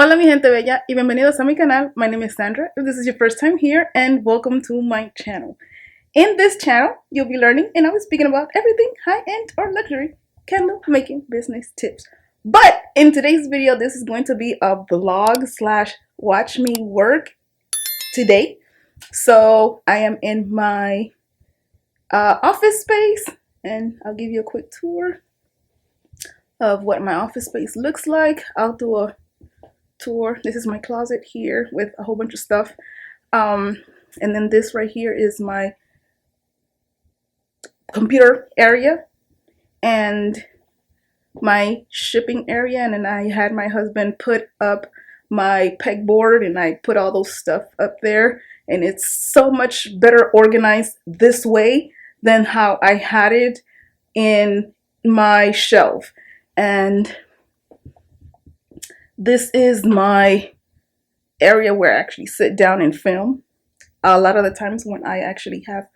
Hola mi gente bella y bienvenidos a mi canal. My name is Sandra if this is your first time here, and welcome to my channel. In this channel, you'll be learning and I'll be speaking about everything high-end or luxury candle making business tips. But in today's video, this is going to be a vlog slash watch me work today. So I am in my office space and I'll give you a quick tour of what my office space looks like. I'll do a tour. This is my closet here with a whole bunch of stuff, and then this right here is my computer area and my shipping area, and then I had my husband put up my pegboard and I put all those stuff up there, and it's so much better organized this way than how I had it in my shelf. And this is my area where I actually sit down and film. A lot of the times when I actually have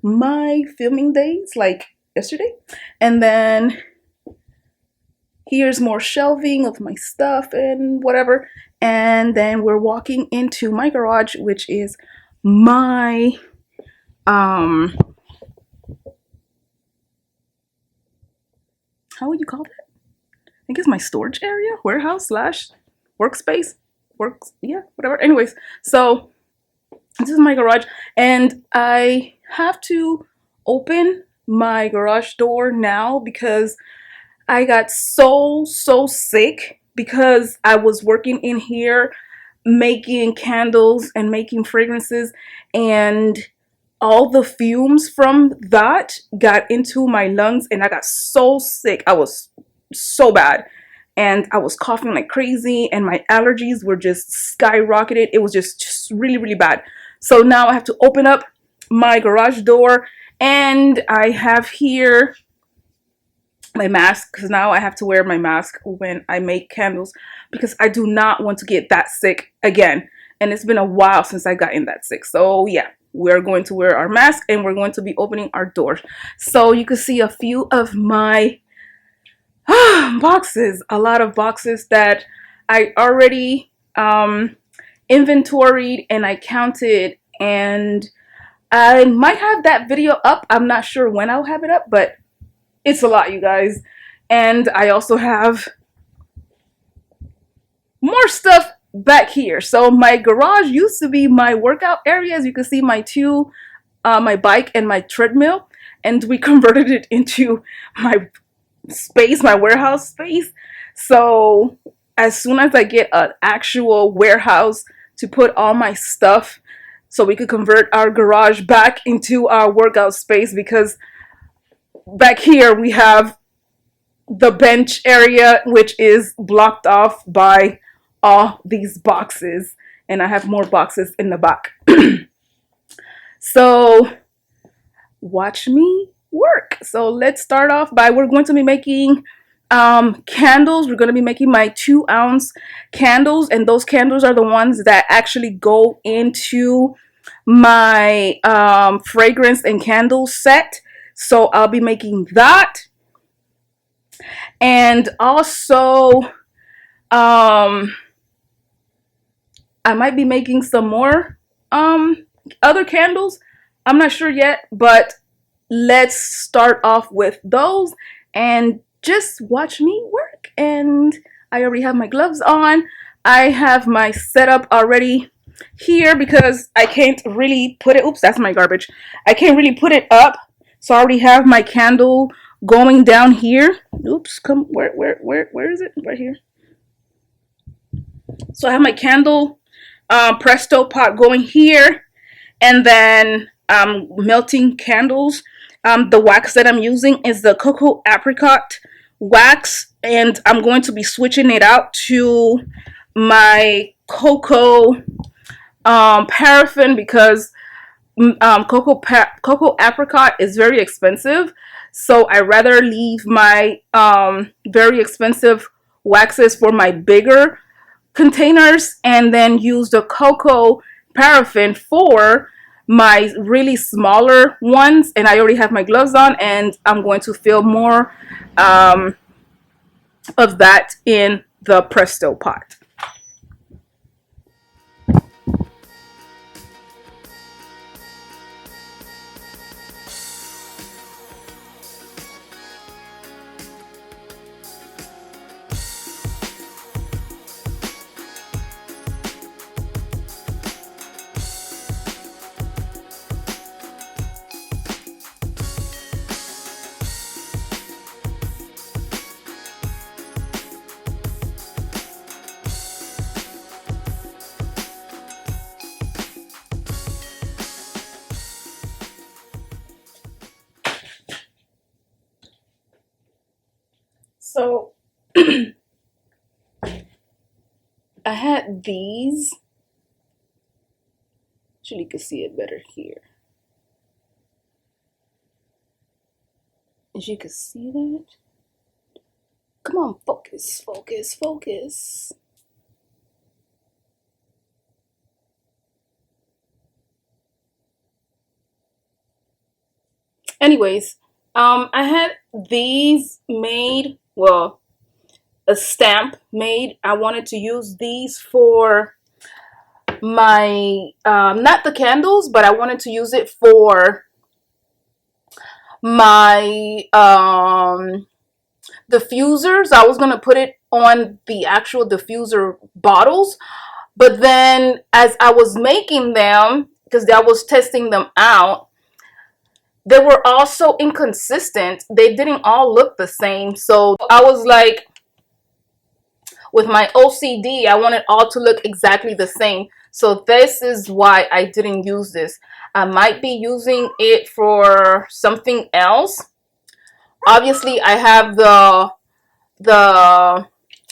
my filming days, like yesterday. And then here's more shelving of my stuff and whatever. And then we're walking into my garage, which is my how would you call that? I think it's my storage area, warehouse slash workspace, yeah, whatever. Anyways, so this is my garage, and I have to open my garage door now because I got so sick because I was working in here making candles and making fragrances, and all the fumes from that got into my lungs and I got so sick. I was so bad and I was coughing like crazy and my allergies were just skyrocketed. It was just really bad. So now I have to open up my garage door, and I have here my mask because now I have to wear my mask when I make candles because I do not want to get that sick again, and it's been a while since I gotten that sick. So yeah, we're going to wear our mask and we're going to be opening our doors. So you can see a few of my boxes, a lot of boxes that I already inventoried and I counted, and I might have that video up. I'm not sure when I'll have it up, but it's a lot, you guys. And I also have more stuff back here. So my garage used to be my workout area. As you can see, my my bike and my treadmill, and we converted it into my space, my warehouse space. So as soon as I get an actual warehouse to put all my stuff, so we could convert our garage back into our workout space, because back here we have the bench area which is blocked off by all these boxes, and I have more boxes in the back. So watch me work. So let's start off by, we're going to be making candles. We're going to be making my 2-ounce candles, and those candles are the ones that actually go into my fragrance and candle set. So I'll be making that, and also I might be making some more other candles. I'm not sure yet, but let's start off with those and just watch me work. And I already have my gloves on. I have my setup already here because I can't really put it, oops, that's my garbage. I can't really put it up. So I already have my candle going down here. Oops, come, where is it? Right here. So I have my candle Presto pot going here, and then melting candles. The wax that I'm using is the cocoa apricot wax, and I'm going to be switching it out to my cocoa paraffin because cocoa apricot is very expensive. So I rather leave my very expensive waxes for my bigger containers and then use the cocoa paraffin for my really smaller ones. And I already have my gloves on, and I'm going to fill more of that in the Presto pot. So I had these. Actually, you can see it better here. As you can see that. Come on, focus, focus, focus. Anyways, I had these made, well, a stamp made. I wanted to use these for my, not the candles, but I wanted to use it for my diffusers. I was gonna put it on the actual diffuser bottles, but then as I was making them, because I was testing them out, they were all so inconsistent. They didn't all look the same. So I was like, with my OCD, I wanted all to look exactly the same. So this is why I didn't use this. I might be using it for something else. Obviously, I have the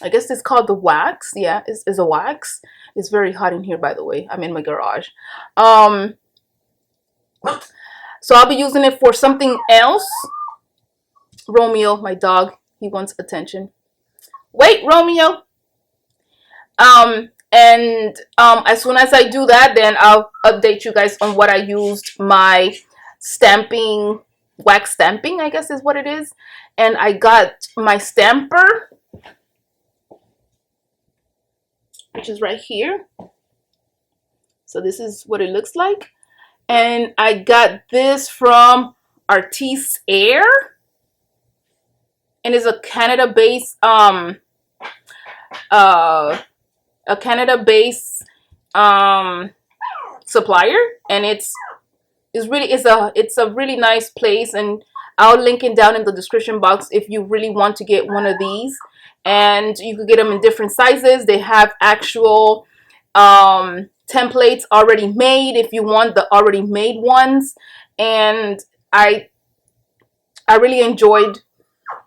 I guess it's called the wax. Yeah, it's a wax. It's very hot in here, by the way. I'm in my garage. So I'll be using it for something else. Romeo, my dog, he wants attention. Wait, Romeo. As soon as I do that, then I'll update you guys on what I used my stamping, wax stamping, I guess is what it is. And I got my stamper, which is right here. So this is what it looks like. And I got this from Artiste Air. And it's a Canada-based supplier, and it's a really nice place, and I'll link it down in the description box if you really want to get one of these. And you could get them in different sizes. They have actual templates already made if you want the already made ones. And I really enjoyed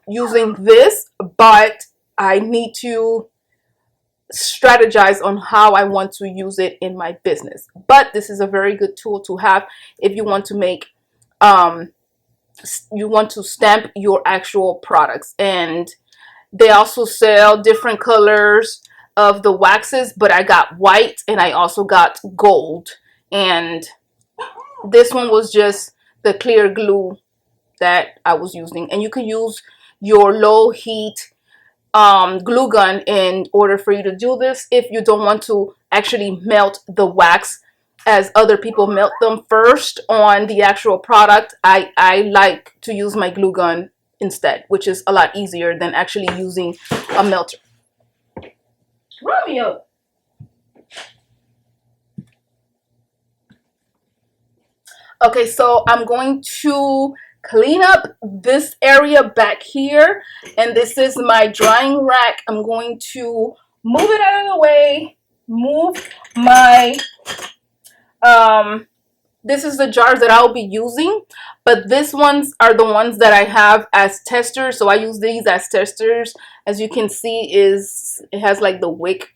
using this, but I need to strategize on how I want to use it in my business. But this is a very good tool to have if you want to make you want to stamp your actual products. And they also sell different colors of the waxes, but I got white and I also got gold, and this one was just the clear glue that I was using. And you can use your low heat glue gun in order for you to do this if you don't want to actually melt the wax as other people melt them first on the actual product. I like to use my glue gun instead, which is a lot easier than actually using a melter. Romeo! Okay, so I'm going to clean up this area back here, and this is my drying rack. I'm going to move it out of the way, move my this is the jars that I'll be using, but these ones are the ones that I have as testers, so I use these as testers. As you can see, it has like the Wick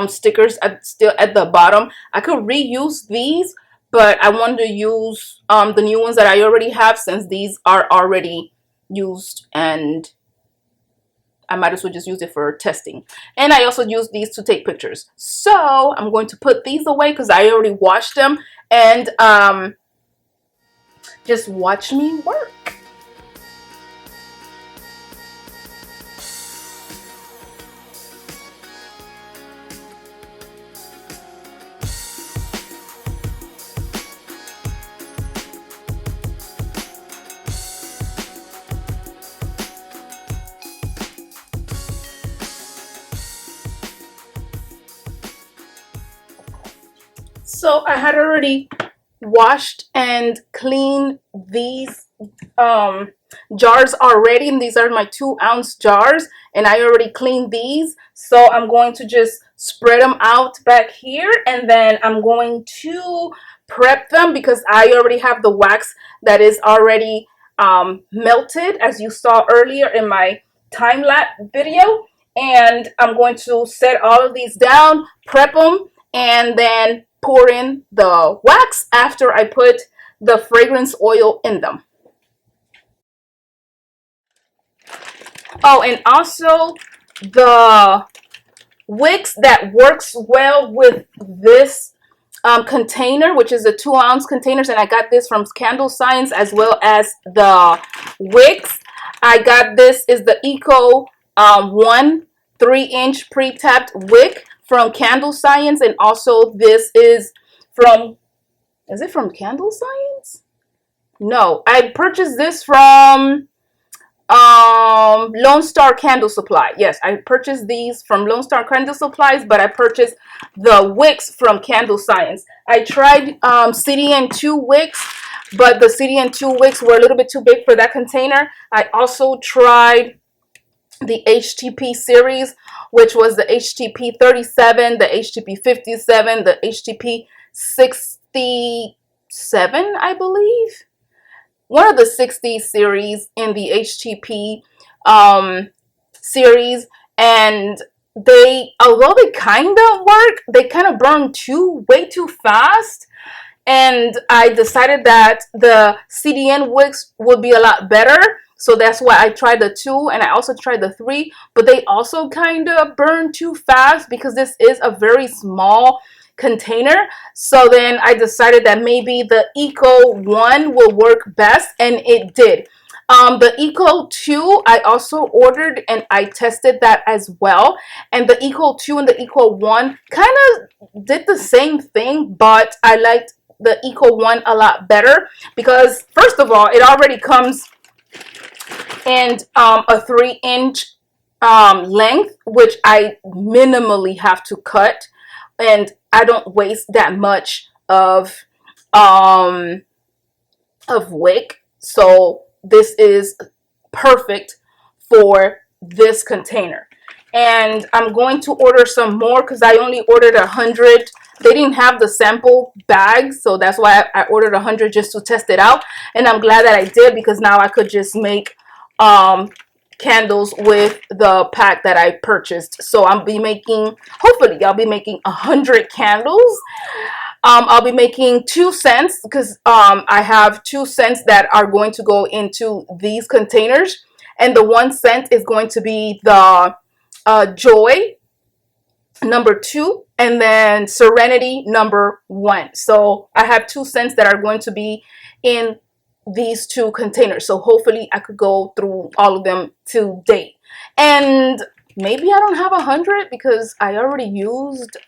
stickers still at the bottom. I could reuse these, but I wanted to use the new ones that I already have, since these are already used, and I might as well just use it for testing. And I also use these to take pictures. So I'm going to put these away because I already washed them, and just watch me work. So I had already washed and cleaned these jars already, and these are my 2-ounce jars, and I already cleaned these. So I'm going to just spread them out back here, and then I'm going to prep them because I already have the wax that is already melted, as you saw earlier in my time-lapse video, and I'm going to set all of these down, prep them, and then pour in the wax after I put the fragrance oil in them. Oh, and also the wicks that works well with this container, which is the 2-ounce containers, and I got this from Candle Science, as well as the wicks. I got this is the Eco 1 3-inch pre-tapped wick from Candle Science, and also this is from, is it from Candle Science? No, I purchased this from Lone Star Candle Supply. Yes, I purchased these from Lone Star Candle Supplies, but I purchased the wicks from Candle Science. I tried CDN2 wicks, but the CDN2 wicks were a little bit too big for that container. I also tried the HTP series, which was the HTP 37, the HTP 57, the HTP 67, I believe. One of the 60 series in the HTP series, and they, although they kind of work, they kind of burn way too fast, and I decided that the CDN wicks would be a lot better. So that's why I tried the 2, and I also tried the 3, but they also kind of burn too fast because this is a very small container. So then I decided that maybe the Eco 1 will work best, and it did. The Eco 2 I also ordered, and I tested that as well, and the Eco 2 and the Eco 1 kind of did the same thing, but I liked the Eco 1 a lot better because, first of all, it already comes in a 3-inch length, which I minimally have to cut, and I don't waste that much of wick. So this is perfect for this container. And I'm going to order some more because I only ordered 100. They didn't have the sample bags, so that's why I ordered 100 just to test it out. And I'm glad that I did, because now I could just make candles with the pack that I purchased. So I'll be making, hopefully I'll be making 100 candles. I'll be making 2 scents because I have 2 scents that are going to go into these containers, and the 1 scent is going to be the Joy number 2, and then Serenity number 1. So I have 2 scents that are going to be in these 2 containers. So hopefully I could go through all of them today. And maybe I don't have 100 because I already used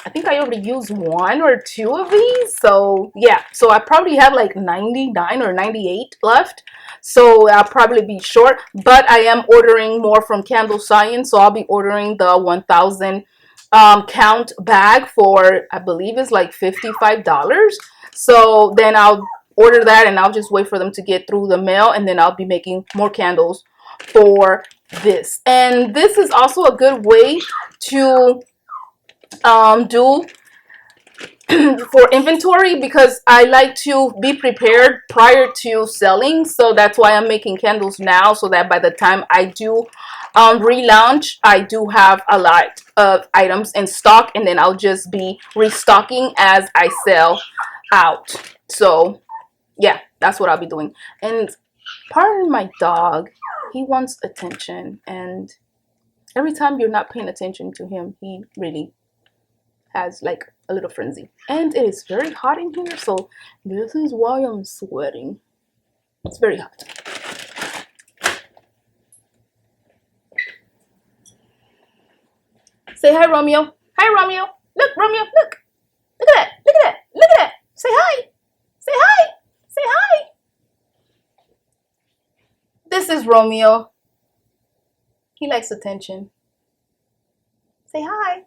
I think I already used 1 or 2 of these. So yeah, so I probably have like 99 or 98 left. So I'll probably be short, but I am ordering more from Candle Science. So I'll be ordering the 1,000 count bag for, I believe it's like $55. So then I'll order that, and I'll just wait for them to get through the mail, and then I'll be making more candles for this. And this is also a good way to do for inventory, because I like to be prepared prior to selling. So that's why I'm making candles now, so that by the time I do relaunch, I do have a lot of items in stock, and then I'll just be restocking as I sell out. So yeah, that's what I'll be doing. And pardon my dog, he wants attention, and every time you're not paying attention to him, he really has like a little frenzy. And it is very hot in here, so this is why I'm sweating. It's very hot. Say hi, Romeo. Hi, Romeo. Look, Romeo, look. Look at that. Look at that. Look at that. Say hi. Say hi. Say hi. This is Romeo. He likes attention. Say hi.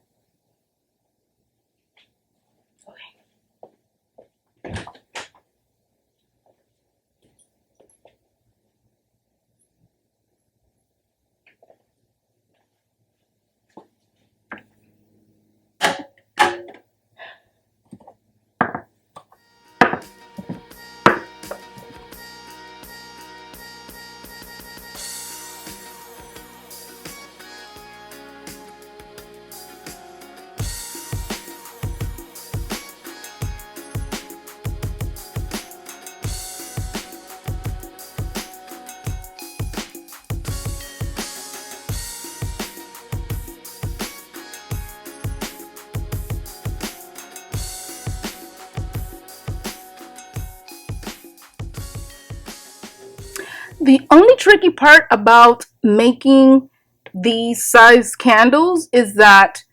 The only tricky part about making these size candles is that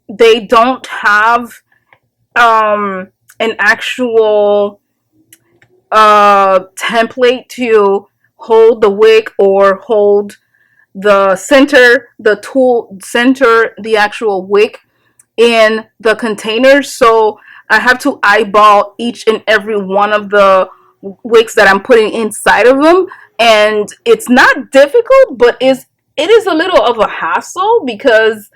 they don't have an actual template to hold the wick or hold the tool center the actual wick in the containers. So I have to eyeball each and every one of the wicks that I'm putting inside of them, and it's not difficult, but it is a little of a hassle because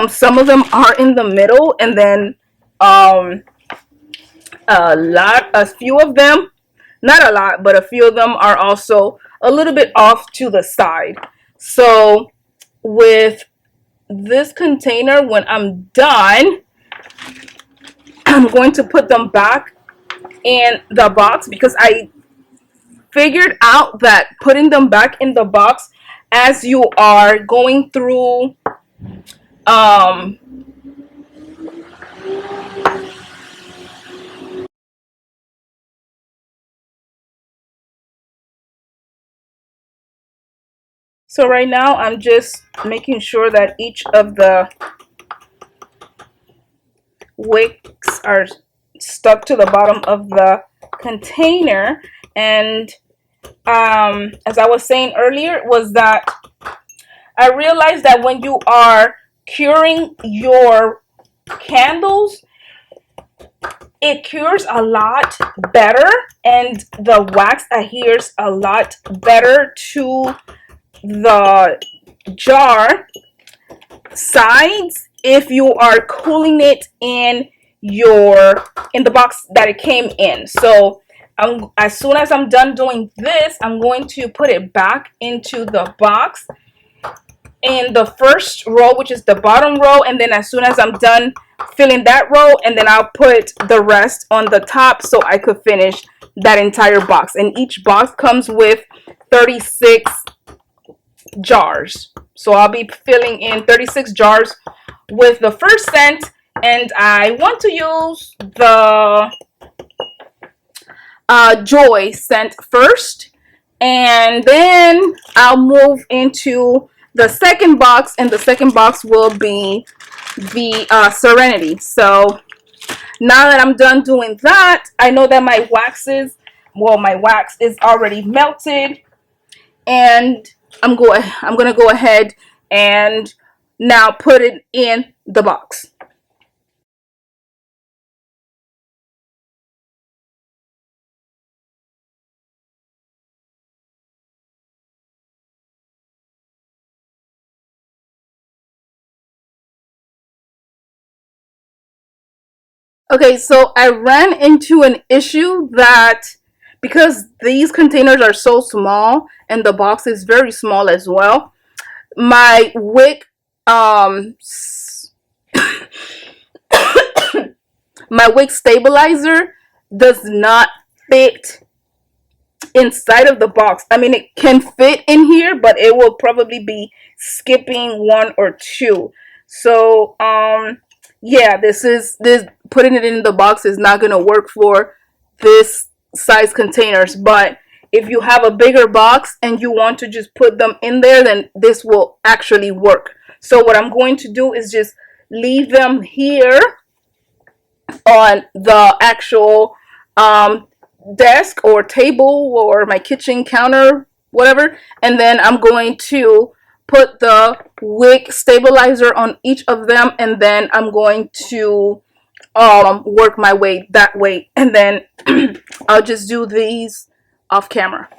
some of them are in the middle, and then um, a few of them, not a lot, but a few of them are also a little bit off to the side. So with this container, when I'm done, I'm going to put them back in the box because I figured out that putting them back in the box as you are going through so right now I'm just making sure that each of the wicks are stuck to the bottom of the container. And as I was saying earlier, was that I realized that when you are curing your candles, it cures a lot better and the wax adheres a lot better to the jar sides if you are cooling it in the box that it came in. So as soon as I'm done doing this, I'm going to put it back into the box in the first row, which is the bottom row, and then as soon as I'm done filling that row, and then I'll put the rest on the top so I could finish that entire box. And each box comes with 36 jars, so I'll be filling in 36 jars with the first scent, and I want to use the Joy scent first, and then I'll move into the second box, and the second box will be the Serenity. So now that I'm done doing that, I know that my wax is already melted, and I'm gonna go ahead and now put it in the box. Okay, so I ran into an issue that because these containers are so small and the box is very small as well, my wick um my wick stabilizer does not fit inside of the box. I mean, it can fit in here, but it will probably be skipping one or two. So yeah, this putting it in the box is not gonna work for this size containers. But if you have a bigger box and you want to just put them in there, then this will actually work. So what I'm going to do is just leave them here on the actual desk or table or my kitchen counter, whatever, and then I'm going to put the wick stabilizer on each of them, and then I'm going to work my way that way, and then I'll just do these off camera.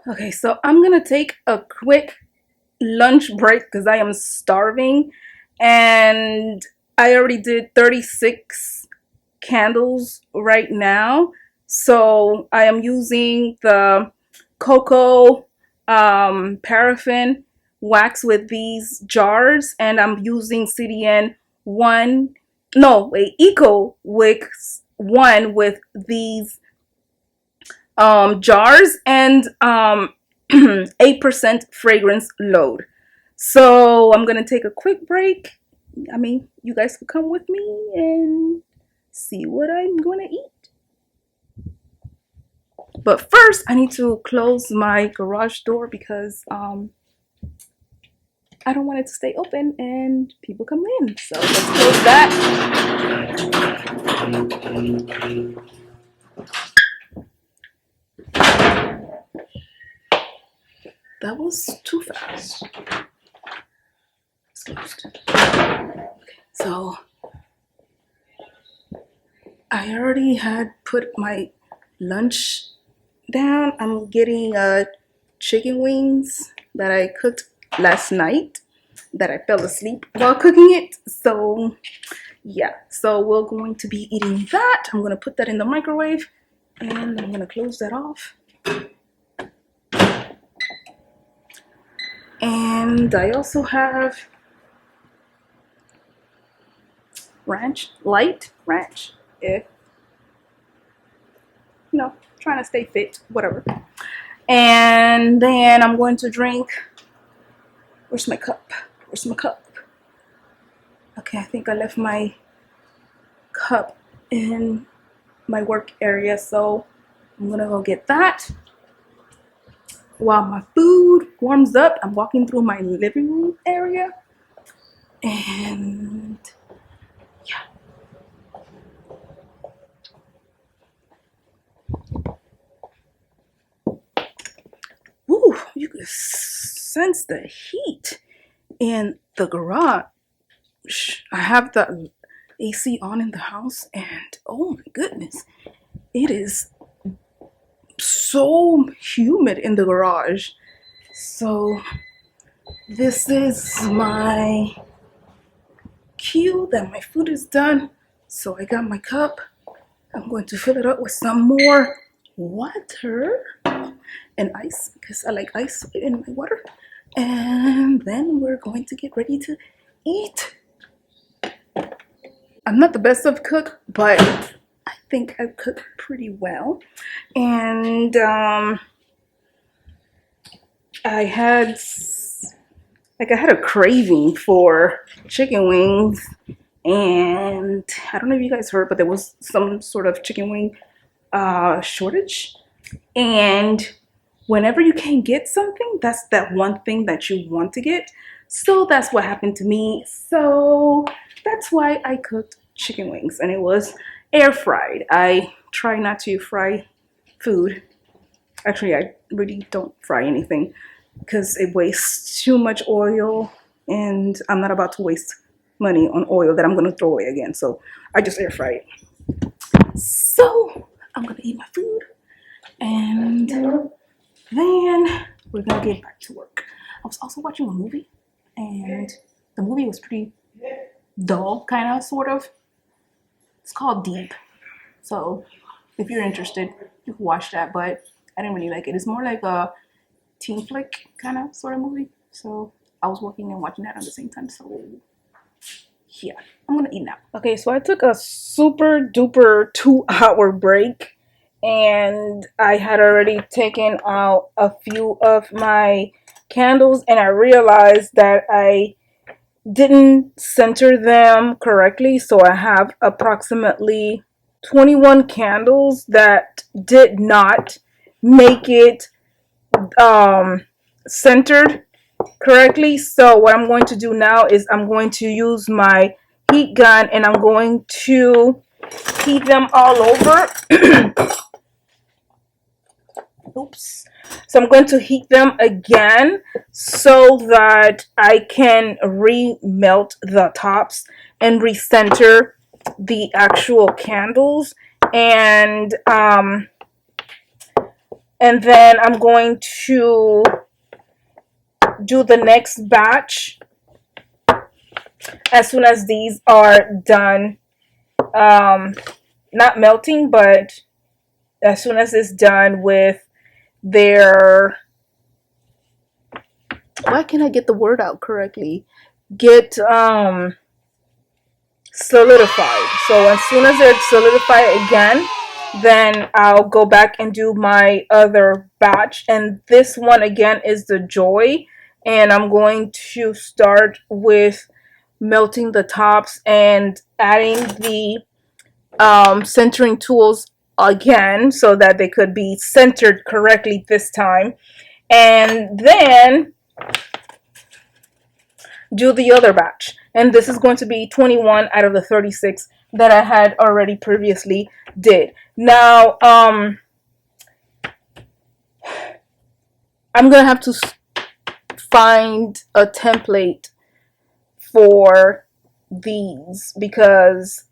Okay, so I'm gonna take a quick lunch break because I am starving, and I already did 36 candles right now. So I am using the cocoa paraffin wax with these jars, and I'm using CDN one, no wait, Eco Wick one with these jars, and 8% fragrance load. So I'm gonna take a quick break. I mean, you guys can come with me and see what I'm gonna eat. But first, I need to close my garage door because I don't want it to stay open and people come in. So let's close that. That was too fast. It's closed. So I already had put my lunch down. I'm getting chicken wings that I cooked last night that I fell asleep while cooking it. So yeah, so we're going to be eating that. I'm gonna put that in the microwave and I'm gonna close that off. And I also have ranch, light ranch, if you know, trying to stay fit, whatever. And then I'm going to drink. Where's my cup? Where's my cup? Okay, I think I left my cup in my work area, so I'm gonna go get that. While my food warms up, I'm walking through my living room area, and yeah. Woo, you can sense the heat in the garage. I have the AC on in the house, and oh my goodness, it is so humid in the garage. So this is my cue that my food is done. So I got my cup. I'm going to fill it up with some more water and ice because I like ice in my water. And then we're going to get ready to eat. I'm not the best of cook, but I think I cook pretty well. And I had a craving for chicken wings, and I don't know if you guys heard, but there was some sort of chicken wing shortage. And whenever you can get something, that's that one thing that you want to get. So that's what happened to me. So that's why I cooked chicken wings, and it was air fried. I try not to fry food. Actually, I really don't fry anything because it wastes too much oil, and I'm not about to waste money on oil that I'm going to throw away again. So I just air fry it. So I'm going to eat my food, and then we're going to get back to work. I was also watching a movie, and the movie was pretty dull, kind of, sort of. It's called Deep. So if you're interested, you can watch that, but I didn't really like it. It's more like a teen flick kind of sort of movie. So I was working and watching that at the same time. So yeah, I'm gonna eat now. Okay, so I took a super duper 2-hour break, and I had already taken out a few of my candles, and I realized that I didn't center them correctly. So I have approximately 21 candles that did not make it centered correctly. So what I'm going to do now is I'm going to use my heat gun, and I'm going to heat them all over. Oops. So I'm going to heat them again so that I can remelt the tops and recenter the actual candles. And and then I'm going to do the next batch as soon as these are done, not melting, but as soon as it's done with their, why can't I get the word out correctly? Get solidified. So as soon as they're solidified again, then I'll go back and do my other batch. And this one again is the Joy. And I'm going to start with melting the tops and adding the centering tools again so that they could be centered correctly this time. And then do the other batch, and this is going to be 21 out of the 36 that I had already previously did. Now I'm gonna have to find a template for these because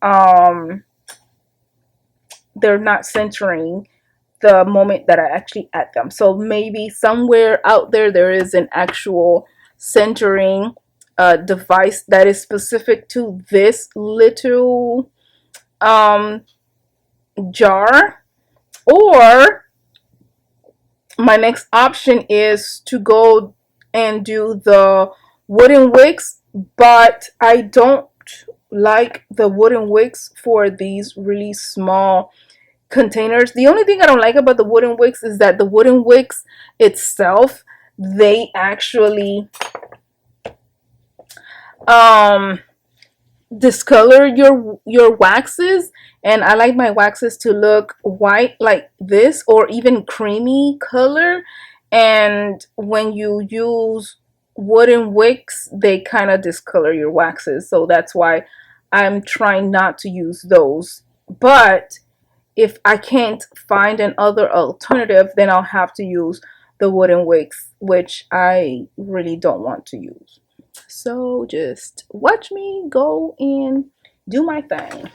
they're not centering the moment that I actually add them. So maybe somewhere out there is an actual centering device that is specific to this little jar. Or my next option is to go and do the wooden wicks, but I don't like the wooden wicks for these really small containers. The only thing I don't like about the wooden wicks is that the wooden wicks itself, they actually discolor your waxes, and I like my waxes to look white like this or even creamy color, and when you use wooden wicks they kind of discolor your waxes, so that's why I'm trying not to use those. But if I can't find another alternative, then I'll have to use the wooden wicks, which I really don't want to use. So just watch me go and do my thing.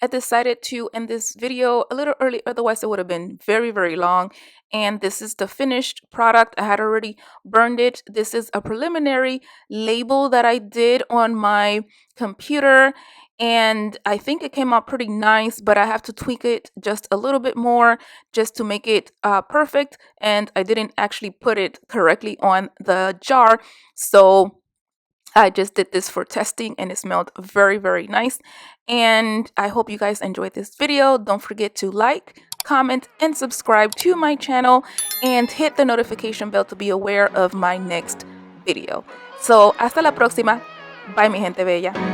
I decided to end this video a little early, otherwise it would have been very long. And this is the finished product. I had already burned it. This is a preliminary label that I did on my computer, and I think it came out pretty nice, but I have to tweak it just a little bit more just to make it perfect. And I didn't actually put it correctly on the jar, so I just did this for testing and it smelled very nice. And I hope you guys enjoyed this video. Don't forget to like, comment, and subscribe to my channel and hit the notification bell to be aware of my next video. So, hasta la próxima. Bye, mi gente bella.